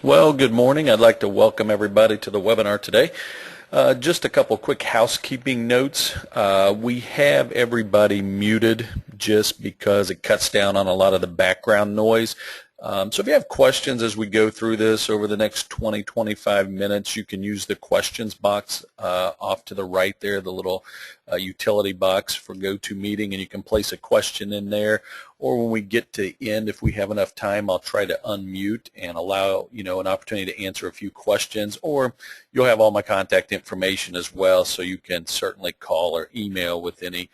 Well, good morning. I'd like to welcome everybody to the webinar today. Just a couple quick housekeeping notes. We have everybody muted just because it cuts down on a lot of the background noise. So if you have questions as we go through this over the next 20-25 minutes, you can use the questions box off to the right there, the little utility box for GoToMeeting, and you can place a question in there. Or when we get to the end, if we have enough time, I'll try to unmute and allow an opportunity to answer a few questions. Or you'll have all my contact information as well, so you can certainly call or email with any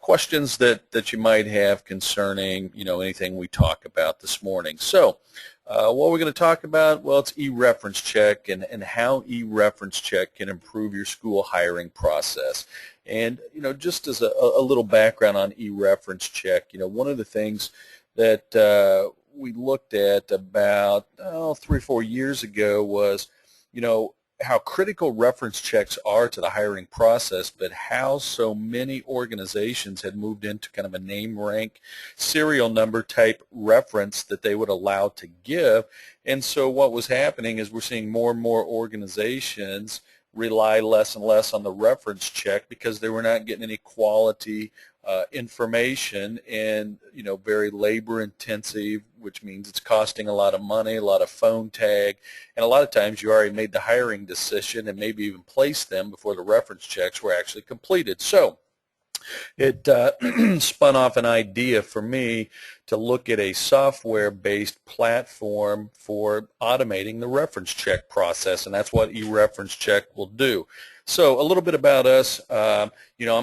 questions that you might have concerning anything we talk about this morning. So what we're going to talk about, well, it's eReferenceCheck and how eReferenceCheck can improve your school hiring process. And just as a little background on eReferenceCheck, one of the things that we looked at about 3 or 4 years ago was how critical reference checks are to the hiring process, but how so many organizations had moved into kind of a name, rank, serial number type reference that they would allow to give. And so what was happening is we're seeing more and more organizations rely less and less on the reference check because they were not getting any quality information, and very labor intensive, which means it's costing a lot of money, a lot of phone tag, and a lot of times you already made the hiring decision and maybe even placed them before the reference checks were actually completed. So it spun off an idea for me to look at a software-based platform for automating the reference check process, and that's what eReferenceCheck will do. So a little bit about us. I'm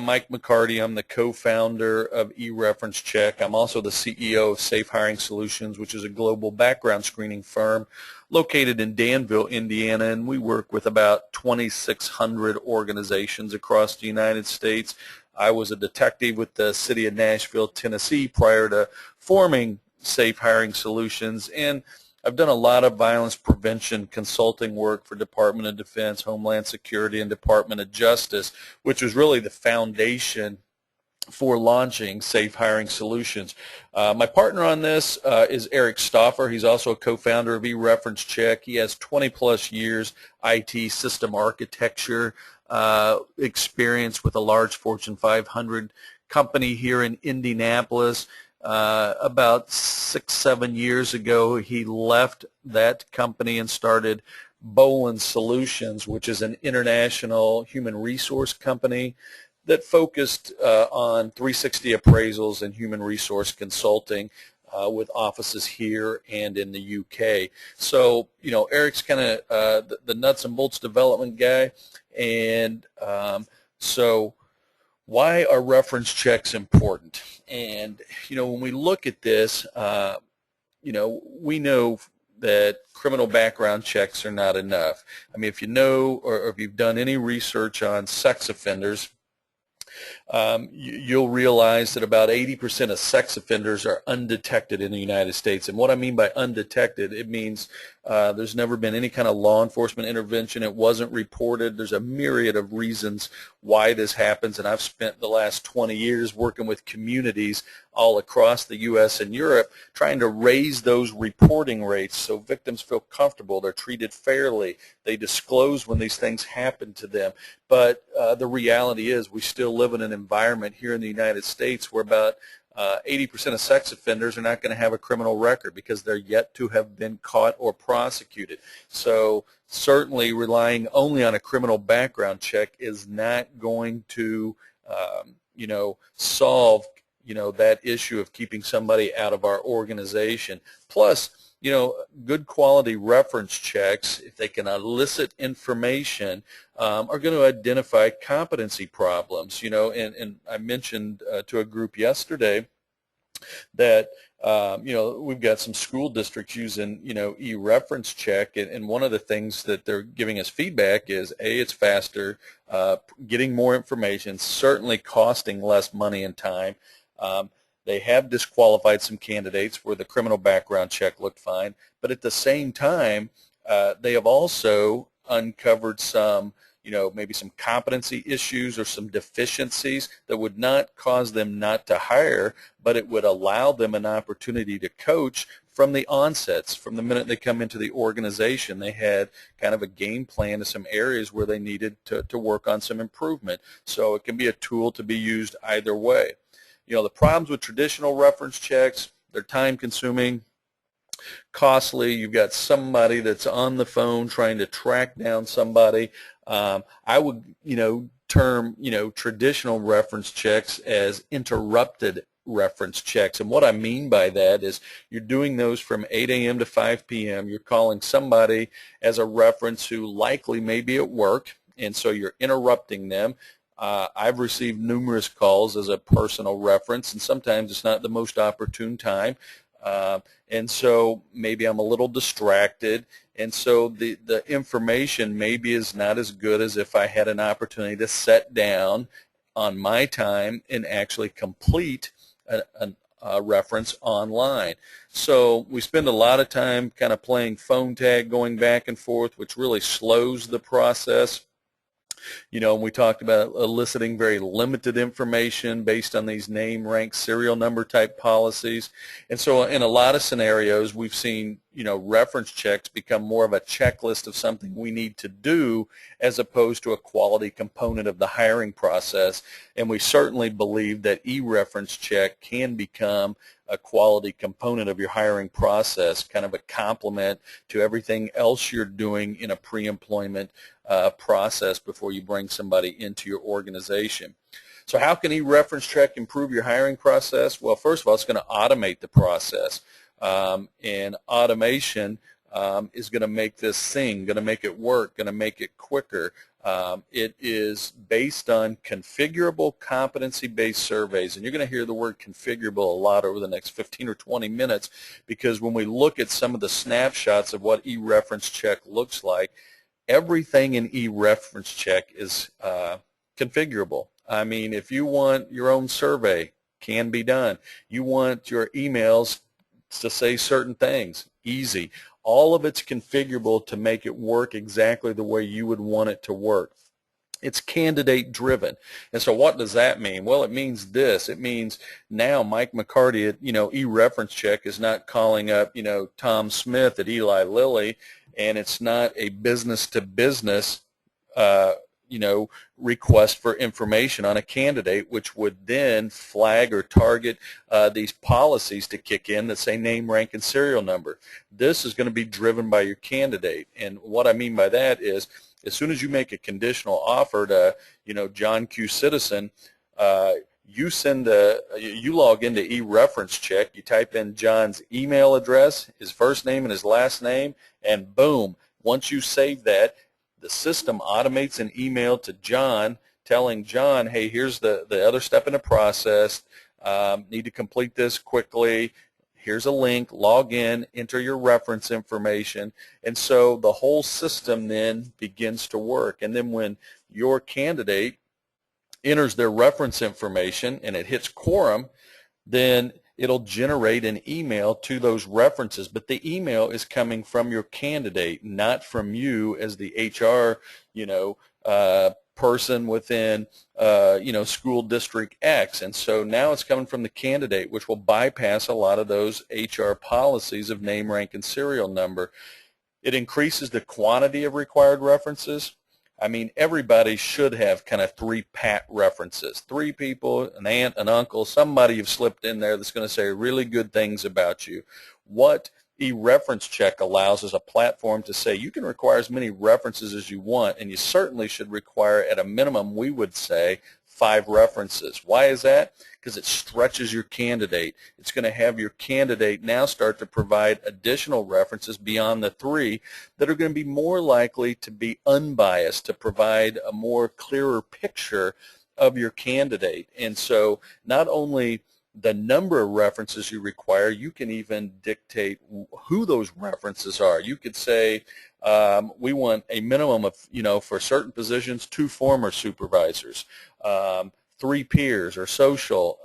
Mike McCarty. I'm the co-founder of eReferenceCheck. I'm also the CEO of Safe Hiring Solutions, which is a global background screening firm located in Danville, Indiana, and we work with about 2,600 organizations across the United States. I was a detective with the city of Nashville, Tennessee, prior to forming Safe Hiring Solutions, and I've done a lot of violence prevention consulting work for Department of Defense, Homeland Security, and Department of Justice, which was really the foundation for launching Safe Hiring Solutions. My partner on this is Eric Stauffer. He's also a co-founder of eReferenceCheck. He has 20-plus years IT system architecture experience with a large Fortune 500 company here in Indianapolis. About 6-7 years ago, he left that company and started Bolin Solutions, which is an international human resource company that focused on 360 appraisals and human resource consulting with offices here and in the UK. So, Eric's kind of the nuts and bolts development guy, and so why are reference checks important? And, when we look at this, we know that criminal background checks are not enough. I mean, if you know or if you've done any research on sex offenders, you'll realize that about 80% of sex offenders are undetected in the United States. And what I mean by undetected, it means there's never been any kind of law enforcement intervention. It wasn't reported. There's a myriad of reasons why this happens, and I've spent the last 20 years working with communities all across the U.S. and Europe trying to raise those reporting rates so victims feel comfortable, they're treated fairly, they disclose when these things happen to them. But the reality is we still live in an environment here in the United States where about 80% of sex offenders are not going to have a criminal record because they're yet to have been caught or prosecuted. So certainly relying only on a criminal background check is not going to, solve, that issue of keeping somebody out of our organization. Plus, good quality reference checks, if they can elicit information, are going to identify competency problems. And I mentioned to a group yesterday that we've got some school districts using eReferenceCheck, and one of the things that they're giving us feedback is it's faster, getting more information, certainly costing less money and time. They have disqualified some candidates where the criminal background check looked fine, but at the same time, they have also uncovered some, maybe some competency issues or some deficiencies that would not cause them not to hire, but it would allow them an opportunity to coach from the onsets, from the minute they come into the organization, they had kind of a game plan to some areas where they needed to work on some improvement. So it can be a tool to be used either way. You know, the problems with traditional reference checks, they're time consuming, costly. You've got somebody that's on the phone trying to track down somebody. I would, term, traditional reference checks as interrupted reference checks. And what I mean by that is you're doing those from 8 a.m. to 5 p.m. You're calling somebody as a reference who likely may be at work, and so you're interrupting them. I've received numerous calls as a personal reference, and sometimes it's not the most opportune time. And so maybe I'm a little distracted, and so the information maybe is not as good as if I had an opportunity to sit down on my time and actually complete a reference online. So we spend a lot of time kind of playing phone tag, going back and forth, which really slows the process. We talked about eliciting very limited information based on these name, rank, serial number type policies. And so in a lot of scenarios, we've seen, reference checks become more of a checklist of something we need to do as opposed to a quality component of the hiring process. And we certainly believe that eReferenceCheck can become a quality component of your hiring process, kind of a complement to everything else you're doing in a pre-employment process before you bring somebody into your organization. So how can eReferenceCheck improve your hiring process? Well, first of all, it's going to automate the process. And automation is going to make this thing, going to make it work, going to make it quicker. It is based on configurable competency-based surveys, and you're going to hear the word configurable a lot over the next 15 or 20 minutes, because when we look at some of the snapshots of what eReferenceCheck looks like, everything in eReferenceCheck is configurable. I mean, if you want your own survey, can be done. You want your emails to say certain things, easy. All of it's configurable to make it work exactly the way you would want it to work. It's candidate driven. And so what does that mean? Well, it means this. It means now Mike McCarty at, eReferenceCheck is not calling up, Tom Smith at Eli Lilly, and it's not a business to business request for information on a candidate, which would then flag or target these policies to kick in that say name, rank, and serial number. This is going to be driven by your candidate. And what I mean by that is, as soon as you make a conditional offer to, John Q. Citizen, you log into eReferenceCheck, you type in John's email address, his first name and his last name, and boom, once you save that, the system automates an email to John telling John, hey, here's the other step in the process, need to complete this quickly, here's a link, log in, enter your reference information, and so the whole system then begins to work. And then when your candidate enters their reference information and it hits quorum, then it'll generate an email to those references, but the email is coming from your candidate, not from you as the HR, person within, school district X. And so now it's coming from the candidate, which will bypass a lot of those HR policies of name, rank, and serial number. It increases the quantity of required references. I mean, everybody should have kind of 3 pat references. 3 people, an aunt, an uncle, somebody you've slipped in there that's going to say really good things about you. What eReferenceCheck allows is a platform to say you can require as many references as you want, and you certainly should require, at a minimum, we would say, 5 references. Why is that? Because it stretches your candidate. It's going to have your candidate now start to provide additional references beyond the 3 that are going to be more likely to be unbiased, to provide a more clearer picture of your candidate. And so not only the number of references you require, you can even dictate who those references are. You could say we want a minimum of, for certain positions, 2 former supervisors, 3 peers or social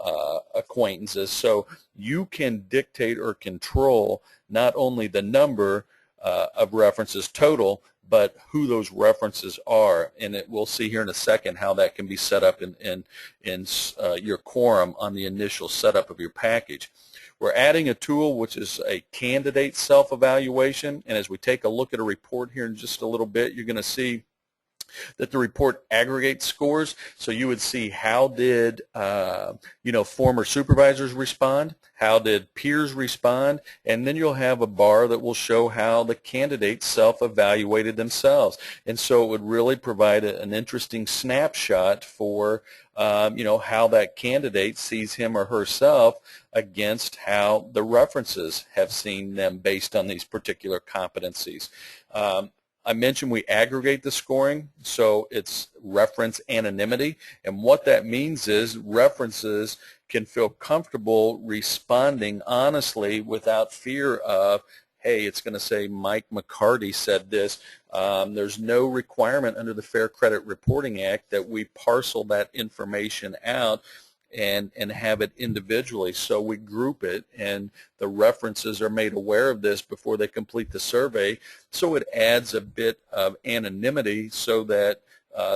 acquaintances. So you can dictate or control not only the number of references total, but who those references are. And we'll see here in a second how that can be set up in your quorum on the initial setup of your package. We're adding a tool which is a candidate self-evaluation, and as we take a look at a report here in just a little bit, you're going to see that the report aggregates scores. So you would see how did former supervisors respond, how did peers respond, and then you'll have a bar that will show how the candidates self-evaluated themselves. And so it would really provide an interesting snapshot for how that candidate sees him or herself against how the references have seen them based on these particular competencies. I mentioned we aggregate the scoring, so it's reference anonymity, and what that means is references can feel comfortable responding honestly without fear of, hey, it's going to say Mike McCarty said this. There's no requirement under the Fair Credit Reporting Act that we parcel that information out and have it individually. So we group it, and the references are made aware of this before they complete the survey. So it adds a bit of anonymity so that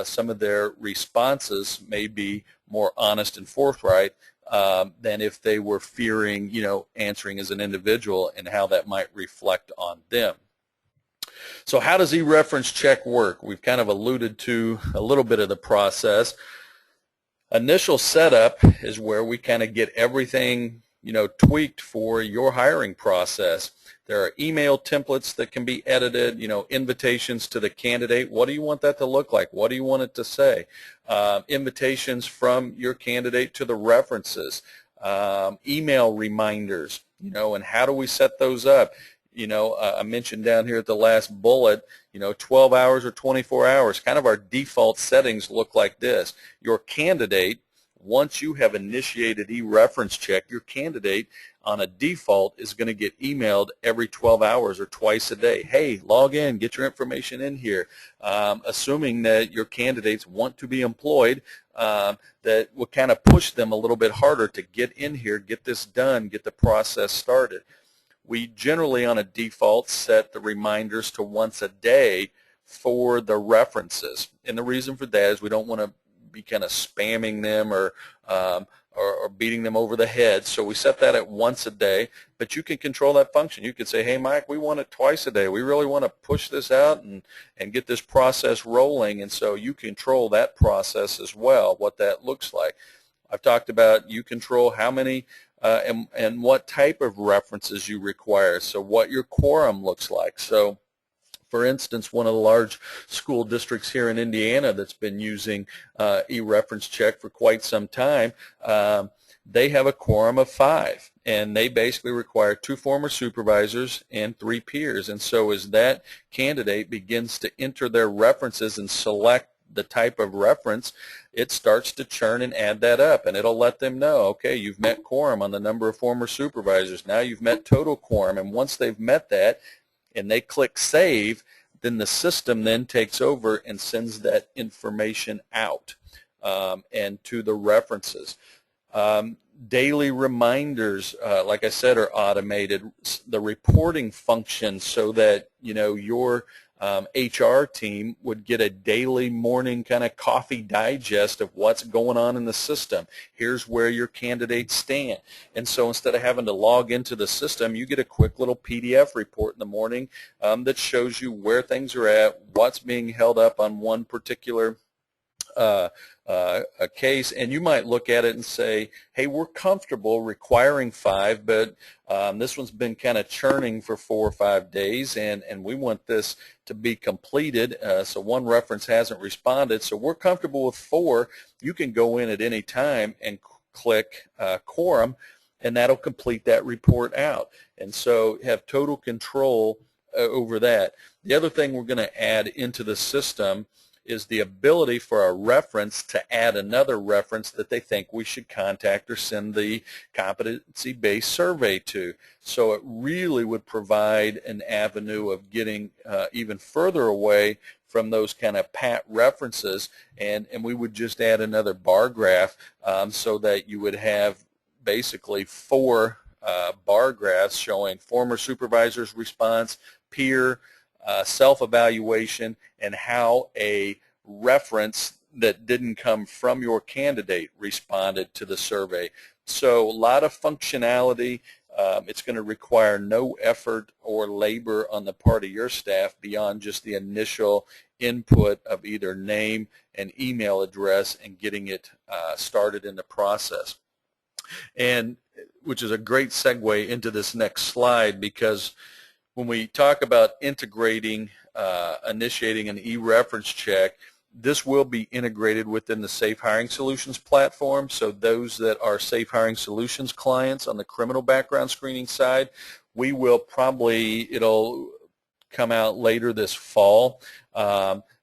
some of their responses may be more honest and forthright than if they were fearing, answering as an individual and how that might reflect on them. So how does eReferenceCheck work? We've kind of alluded to a little bit of the process. Initial setup is where we kind of get everything, tweaked for your hiring process. There are email templates that can be edited, invitations to the candidate. What do you want that to look like? What do you want it to say? Invitations from your candidate to the references, email reminders, and how do we set those up? I mentioned down here at the last bullet, 12 hours or 24 hours. Kind of our default settings look like this. Your candidate, once you have initiated eReferenceCheck, your candidate on a default is going to get emailed every 12 hours or twice a day. Hey, log in, get your information in here. Assuming that your candidates want to be employed, that will kind of push them a little bit harder to get in here, get this done, get the process started. We generally, on a default, set the reminders to once a day for the references. And the reason for that is we don't want to be kind of spamming them or beating them over the head. So we set that at once a day, but you can control that function. You could say, hey, Mike, we want it twice a day. We really want to push this out and get this process rolling. And so you control that process as well, what that looks like. I've talked about you control how many and what type of references you require, so what your quorum looks like. So for instance, one of the large school districts here in Indiana that's been using eReferenceCheck for quite some time, they have a quorum of 5, and they basically require 2 former supervisors and 3 peers. And so as that candidate begins to enter their references and select the type of reference, it starts to churn and add that up, and it'll let them know, okay, you've met quorum on the number of former supervisors. Now you've met total quorum, and once they've met that and they click save, then the system then takes over and sends that information out and to the references. Daily reminders, like I said, are automated. The reporting function, so that your HR team would get a daily morning kind of coffee digest of what's going on in the system. Here's where your candidates stand. And so instead of having to log into the system, you get a quick little PDF report in the morning that shows you where things are at, what's being held up on one particular a case, and you might look at it and say, hey, we're comfortable requiring 5, but this one's been kind of churning for 4 or 5 days, and we want this to be completed, so one reference hasn't responded, so we're comfortable with 4. You can go in at any time and click quorum, and that'll complete that report out. And so have total control over that. The other thing we're going to add into the system is the ability for a reference to add another reference that they think we should contact or send the competency-based survey to. So it really would provide an avenue of getting even further away from those kind of pat references, and we would just add another bar graph so that you would have basically 4 bar graphs showing former supervisor's response, peer, self-evaluation, and how a reference that didn't come from your candidate responded to the survey. So a lot of functionality, It's going to require no effort or labor on the part of your staff beyond just the initial input of either name and email address and getting it started in the process. And which is a great segue into this next slide, because when we talk about integrating, initiating an e-reference check, this will be integrated within the Safe Hiring Solutions platform. So those that are Safe Hiring Solutions clients on the criminal background screening side, we will probably, it'll come out later this fall,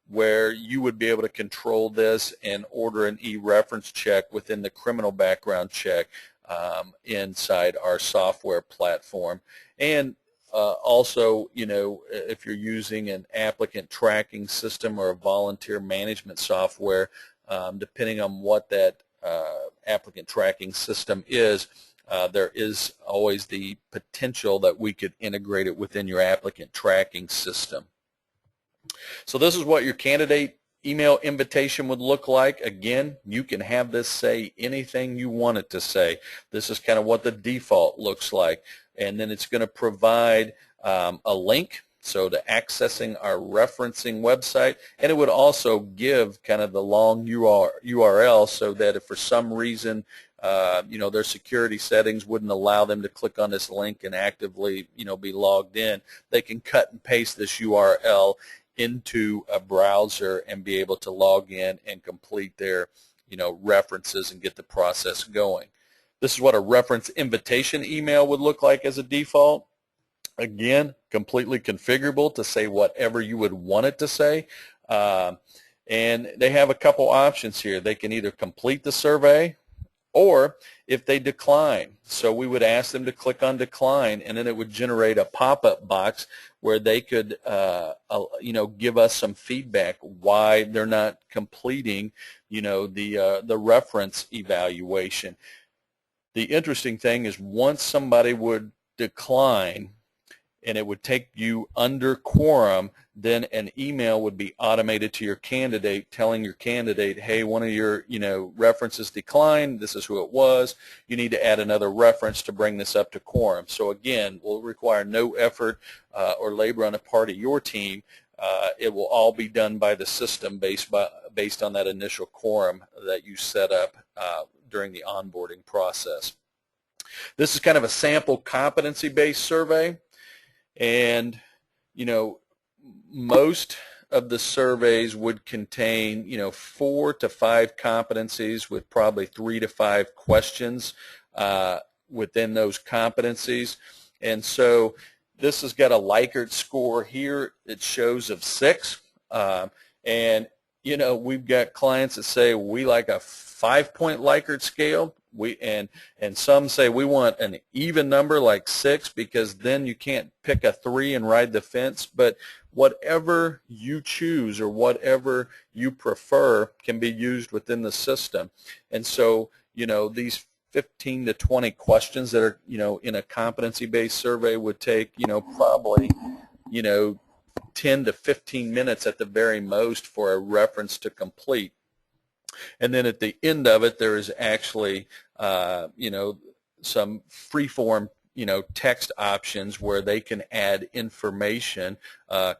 where you would be able to control this and order an e-reference check within the criminal background check inside our software platform. And also, you know, if you're using an applicant tracking system or a volunteer management software, depending on what that applicant tracking system is, there is always the potential that we could integrate it within your applicant tracking system. So this is what your candidate email invitation would look like. Again, you can have this say anything you want it to say. This is kind of what the default looks like. And then it's going to provide a link so to accessing our referencing website, and it would also give kind of the long URL so that if for some reason you know, their security settings wouldn't allow them to click on this link and actively, you know, be logged in, they can cut and paste this URL into a browser and be able to log in and complete their, you know, references and get the process going. This is what a reference invitation email would look like as a default. Again, completely configurable to say whatever you would want it to say. And they have a couple options here. They can either complete the survey, or if they decline. So we would ask them to click on decline, and then it would generate a pop-up box where they could you know, give us some feedback why they're not completing, you know, the reference evaluation. The interesting thing is once somebody would decline and it would take you under quorum, then an email would be automated to your candidate telling your candidate, hey, one of your, you know, references declined, this is who it was, you need to add another reference to bring this up to quorum. So again, will require no effort or labor on the part of your team. It will all be done by the system based on that initial quorum that you set up during the onboarding process. This is kind of a sample competency-based survey. And, you know, most of the surveys would contain, you know, 4 to 5 competencies with probably 3 to 5 questions within those competencies. And so this has got a Likert score here. It shows of 6. And, you know, we've got clients that say we like a 5-point Likert scale. And some say we want an even number like 6 because then you can't pick a 3 and ride the fence. But whatever you choose or whatever you prefer can be used within the system. And so, you know, these 15 to 20 questions that are, you know, in a competency-based survey would take, you know, probably, you know, 10 to 15 minutes at the very most for a reference to complete. And then at the end of it, there is actually, you know, some free-form, you know, text options where they can add information.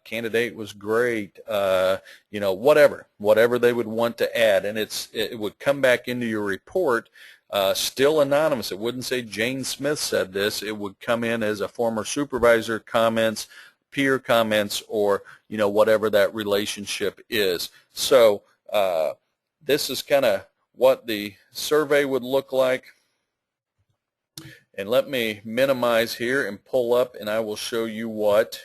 Candidate was great, you know, whatever they would want to add. And it would come back into your report still anonymous. It wouldn't say Jane Smith said this. It would come in as a former supervisor comments, peer comments, or, you know, whatever that relationship is. So this is kind of what the survey would look like. And let me minimize here and pull up, and I will show you what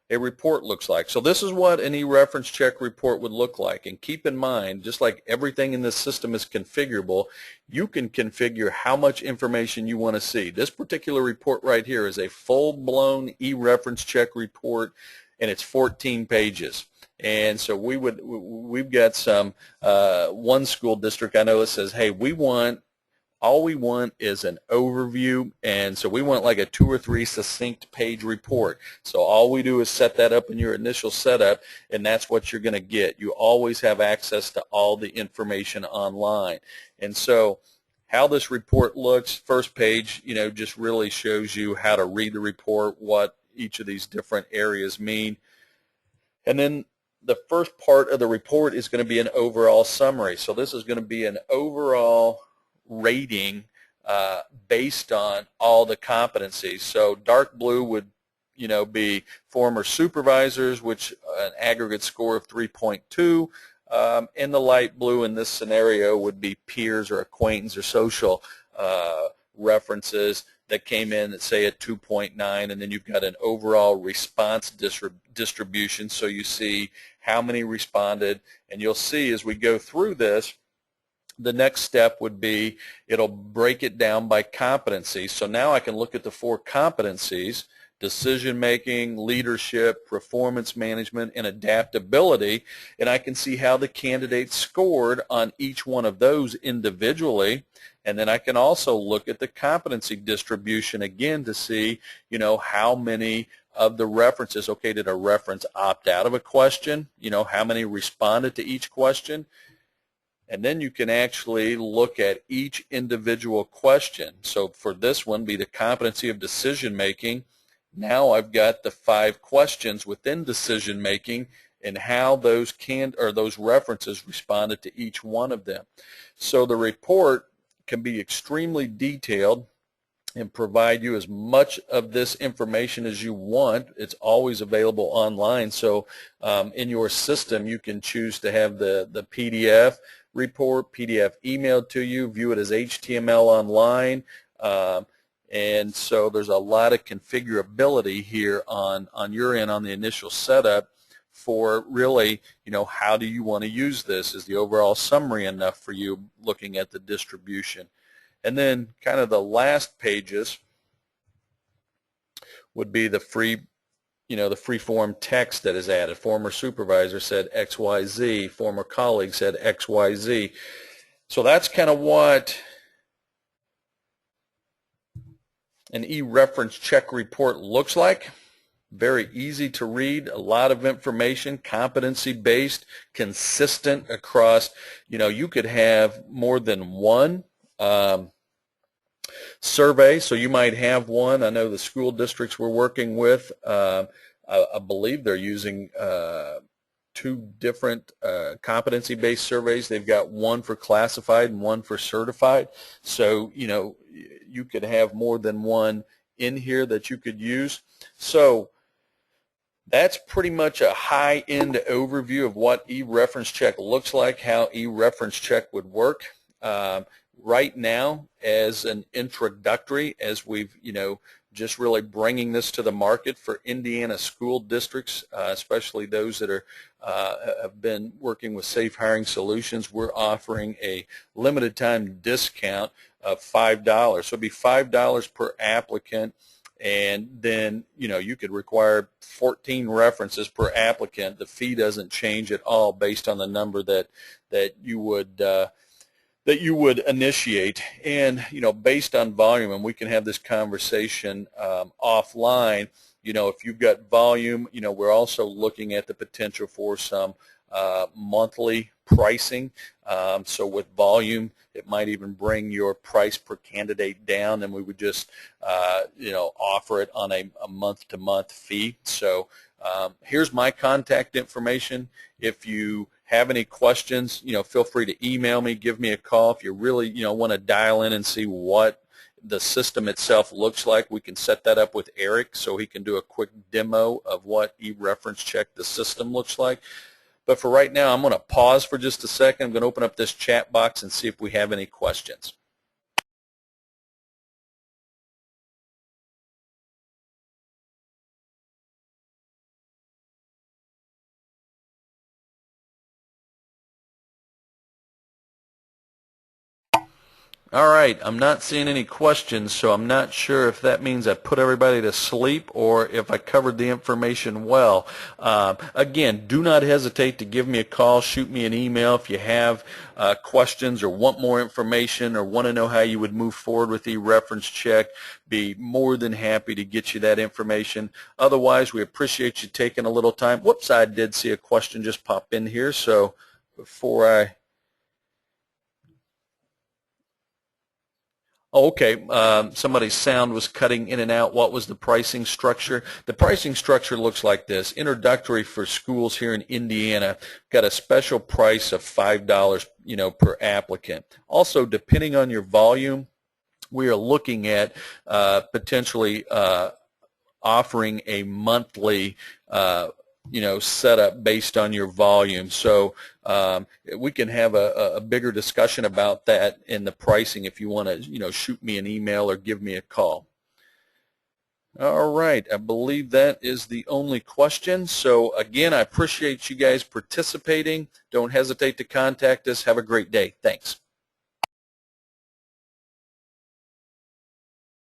a report looks like. So this is what an eReferenceCheck report would look like. And keep in mind, just like everything in this system is configurable, you can configure how much information you want to see. This particular report right here is a full-blown eReferenceCheck report, and it's 14 pages. And so we've got some one school district I know that says, hey, all we want is an overview, and so we want like a 2 or 3 succinct page report. So all we do is set that up in your initial setup, and that's what you're going to get. You always have access to all the information online. And so how this report looks. First page, just really shows you how to read the report, what each of these different areas mean. And then the first part of the report is going to be an overall summary. So this is going to be an overall rating based on all the competencies. So dark blue would be former supervisors, which an aggregate score of 3.2. And the light blue in this scenario would be peers or acquaintance or social references that came in that say at 2.9, and then you've got an overall response distribution, so you see how many responded, and you'll see as we go through this, the next step would be it'll break it down by competency. So now I can look at the 4 competencies: decision-making, leadership, performance management, and adaptability, and I can see how the candidates scored on each one of those individually. And then I can also look at the competency distribution again to see, how many of the references, okay, did a reference opt out of a question? How many responded to each question? And then you can actually look at each individual question. So for this one, be the competency of decision making. Now I've got the 5 questions within decision making and how those references responded to each one of them. So the report can be extremely detailed and provide you as much of this information as you want. It's always available online. So in your system, you can choose to have the PDF report, PDF emailed to you, view it as HTML online. And so there's a lot of configurability here on your end on the initial setup for really, how do you want to use this? Is the overall summary enough for you looking at the distribution? And then kind of the last pages would be the free, the free form text that is added. Former supervisor said XYZ, former colleague said XYZ. So that's kind of what an eReferenceCheck report looks like. Very easy to read, a lot of information, competency-based, consistent across, you could have more than one survey, so you might have one. I know the school districts we're working with, I believe they're using 2 different competency-based surveys. They've got one for classified and one for certified. So, you could have more than one in here that you could use. So that's pretty much a high-end overview of what eReferenceCheck looks like, how eReferenceCheck would work. Right now, as an introductory, as we've, just really bringing this to the market for Indiana school districts, especially those that have been working with Safe Hiring Solutions, we're offering a limited time discount of $5. So it'd be $5 per applicant, and then you could require 14 references per applicant. The fee doesn't change at all based on the number that you would initiate, and based on volume, and we can have this conversation offline. If you've got volume, we're also looking at the potential for some monthly pricing. So with volume, it might even bring your price per candidate down, and we would just offer it on a month-to-month fee. So here's my contact information. If you have any questions, feel free to email me, give me a call. If you really, want to dial in and see what the system itself looks like, we can set that up with Eric so he can do a quick demo of what eReferenceCheck, the system, looks like. But for right now, I'm going to pause for just a second. I'm going to open up this chat box and see if we have any questions. All right, I'm not seeing any questions, so I'm not sure if that means I put everybody to sleep or if I covered the information well. Again, do not hesitate to give me a call, shoot me an email if you have questions or want more information or want to know how you would move forward with eReferenceCheck. Be more than happy to get you that information. Otherwise, we appreciate you taking a little time. Whoops, I did see a question just pop in here, so before I Oh, okay. Somebody's sound was cutting in and out. What was the pricing structure? The pricing structure looks like this. Introductory for schools here in Indiana got a special price of $5, per applicant. Also, depending on your volume, we are looking at potentially offering a monthly setup based on your volume. So we can have a bigger discussion about that in the pricing if you want to shoot me an email or give me a call. All right, I believe that is the only question. So again, I appreciate you guys participating. Don't hesitate to contact us. Have a great day. Thanks.